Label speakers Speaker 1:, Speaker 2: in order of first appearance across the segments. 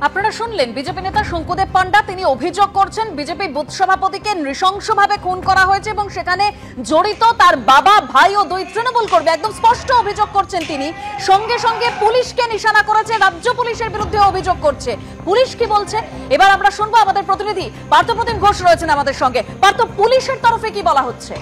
Speaker 1: আপনারা শুনলেন বিজেপি নেতা শঙ্কুদেব পান্ডা, তিনি অভিযোগ করছেন বিজেপি বুথ সভাপতিকে নৃশংসভাবে খুন করা হয়েছে এবং সেখানে জড়িত তার বাবা, ভাই ও 2 তৃণমূল কর্মী। একদম স্পষ্ট অভিযোগ করছেন তিনি। সঙ্গে সঙ্গে পুলিশকে নিশানা করেছে, রাজ্য পুলিশের বিরুদ্ধে অভিযোগ করছে। পুলিশ কি বলছে এবার আমরা শুনবো। আমাদের প্রতিনিধি পার্থপ্রতিম ঘোষ রয়েছেন আমাদের সঙ্গে। পার্থ, পুলিশের তরফে কি বলা হচ্ছে?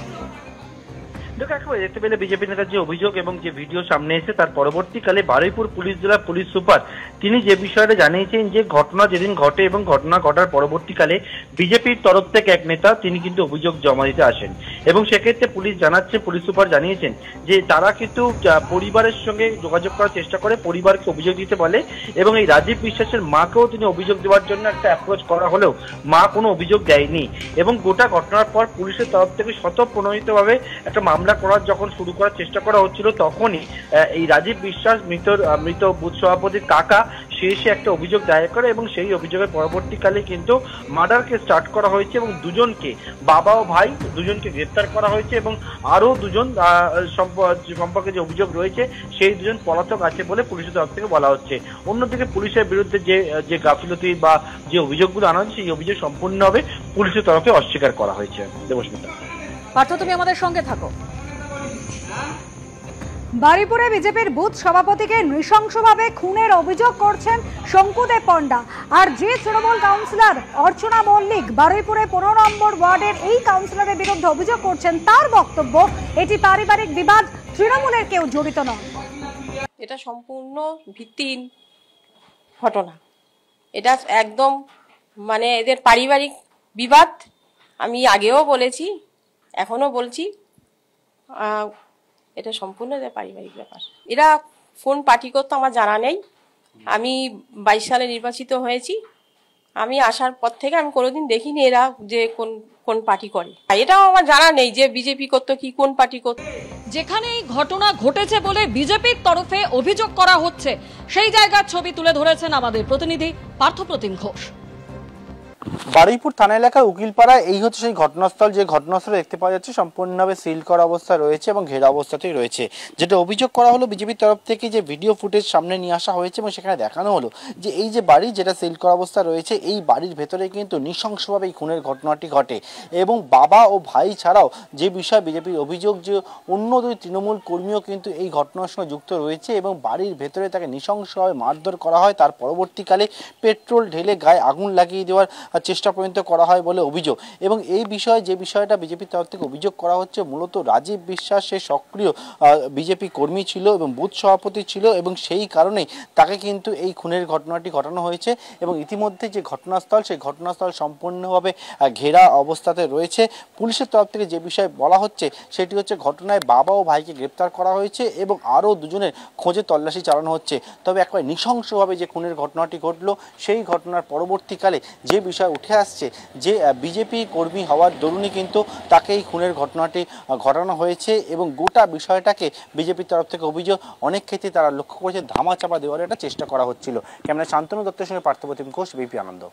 Speaker 2: দেখতে পেলে বিজেপি নেতার যে অভিযোগ এবং যে ভিডিও সামনে এসে তার পরবর্তীকালে বারুইপুর পুলিশ জেলা পুলিশ সুপার তিনি যে বিষয়টা জানিয়েছেন যে ঘটনা যেদিন ঘটে এবং ঘটনা ঘটার পরবর্তীকালে বিজেপির তরফ থেকে এক নেতা তিনি কিন্তু অভিযোগ জমা দিতে আসেন এবং সেক্ষেত্রে পুলিশ জানাচ্ছে, পুলিশ সুপার জানিয়েছেন যে তারা কিন্তু পরিবারের সঙ্গে যোগাযোগ করার চেষ্টা করে, পরিবারকে অভিযোগ দিতে বলে এবং এই রাজীব বিশ্বাসের মাকেও তিনি অভিযোগ দেওয়ার জন্য একটা অ্যাপ্রোচ করা হলেও মা কোনো অভিযোগ দেয়নি এবং গোটা ঘটনার পর পুলিশের তরফ থেকে স্বতঃপ্রণোদিতভাবে একটা মামলা যখন শুরু করার চেষ্টা করা হচ্ছিল তখনই এই রাজীব বিশ্বাস মৃত বুথ সভাপতির কাকা সে এসে একটা অভিযোগ দায়ের করে এবং সেই অভিযোগের পরবর্তীকালে কিন্তু মার্ডারকে স্টার্ট করা হয়েছে এবং দুজনকে, বাবা ও ভাই দুজনকে গ্রেপ্তার করা হয়েছে এবং আরো দুজন সম্পর্কে যে অভিযোগ রয়েছে সেই দুজন পলাতক আছে বলে পুলিশের তরফ থেকে বলা হচ্ছে। অন্যদিকে পুলিশের বিরুদ্ধে যে গাফিলতি বা যে অভিযোগগুলো আনা হচ্ছে সেই অভিযোগ সম্পূর্ণভাবে পুলিশের তরফে অস্বীকার করা হয়েছে। দেবস্মিতা,
Speaker 1: পার্থ, তুমি আমাদের সঙ্গে থাকো।
Speaker 3: বারুইপুরে বিজেপির বুথ সভাপতিকে নৃশংসভাবে খুনের অভিযোগ করছেন শঙ্কুদেব পান্ডা। আর যে তৃণমূল কাউন্সিলর অর্চনা মল্লিক বারুইপুরে 15 নম্বর ওয়ার্ডের এই কাউন্সিলরের বিরুদ্ধে অভিযোগ করছেন, তার বক্তব্য এটি পারিবারিক বিবাদ, তৃণমূলের কেউ জড়িত নয়।
Speaker 4: এটা সম্পূর্ণ ভিত্তিহীন ঘটনা। এটা একদম এদের পারিবারিক বিবাদ। আমি আগেও বলেছি, এখনো বলছি, এটা সম্পূর্ণ এদের পারিবারিক ব্যাপার। এরা কোন পার্টি করতো আমার জানা নেই। আমি 22 সালে নির্বাচিত হয়েছি। আমি আসার পর থেকে আমি কোনোদিন দেখিনি এরা যে কোন পার্টি করে। এটাও আমার জানা নেই যে বিজেপি করতো কি কোন পার্টি করতো।
Speaker 1: যেখানে এই ঘটনা ঘটেছে বলে বিজেপির তরফে অভিযোগ করা হচ্ছে সেই জায়গার ছবি তুলে ধরেছেন আমাদের প্রতিনিধি পার্থপ্রতিম ঘোষ।
Speaker 5: বারুইপুর থানা এলাকার উকিলপাড়া এই হচ্ছে সেই ঘটনাস্থল, যে ঘটনাস্থলে দেখতে পাওয়া যাচ্ছে সম্পূর্ণভাবে সিল করা অবস্থা রয়েছে এবং ঘেরা অবস্থাতেই রয়েছে। যেটা অভিযোগ করা হলো বিজেপির তরফ থেকে যে ভিডিও ফুটেজ সামনে নিয়ে আসা হয়েছে এবং সেখানে দেখানো হলো যে এই যে বাড়ি যেটা সিল করা অবস্থা রয়েছে এই বাড়ির ভেতরে কিন্তু নৃশংসভাবে এই খুনের ঘটনাটি ঘটে এবং বাবা ও ভাই ছাড়াও যে বিষয় বিজেপির অভিযোগ যে অন্য 2 তৃণমূল কর্মীও কিন্তু এই ঘটনার সঙ্গে যুক্ত রয়েছে এবং বাড়ির ভেতরে তাকে নৃশংসভাবে মারধর করা হয়। তার পরবর্তীকালে পেট্রোল ঢেলে গায়ে আগুন লাগিয়ে দেওয়ার চেষ্টা পর্যন্ত করা হয় বলে অভিযোগ এবং এই বিষয়ে যে বিষয়টা বিজেপির তরফ থেকে অভিযোগ করা হচ্ছে মূলত রাজীব বিশ্বাস সে সক্রিয় বিজেপি কর্মী ছিল এবং বুথ সভাপতি ছিল এবং সেই কারণেই তাকে কিন্তু এই খুনের ঘটনাটি ঘটানো হয়েছে এবং ইতিমধ্যে যে ঘটনাস্থল সেই ঘটনাস্থল সম্পূর্ণভাবে ঘেরা অবস্থাতে রয়েছে। পুলিশের তরফ থেকে যে বিষয় বলা হচ্ছে সেটি হচ্ছে ঘটনায় বাবা ও ভাইকে গ্রেপ্তার করা হয়েছে এবং আরও দুজনের খোঁজে তল্লাশি চালানো হচ্ছে। তবে একবার নৃশংসভাবে যে খুনের ঘটনাটি ঘটলো সেই ঘটনার পরবর্তীকালে যে বিষয় উঠে আসছে যে বিজেপি কর্মী হওয়ার দরুনই কিন্তু তাকে এই খুনের ঘটনাটি ঘটানো হয়েছে এবং গোটা বিষয়টাকে বিজেপির তরফ থেকে অভিযোগ অনেক ক্ষেত্রে তারা লক্ষ্য করেছে ধামাচাপা দেওয়ার একটা চেষ্টা করা হচ্ছিল। ক্যামেরা শান্তনু দত্তের সঙ্গে পার্থপ্রতিম ঘোষ, বিপি আনন্দ।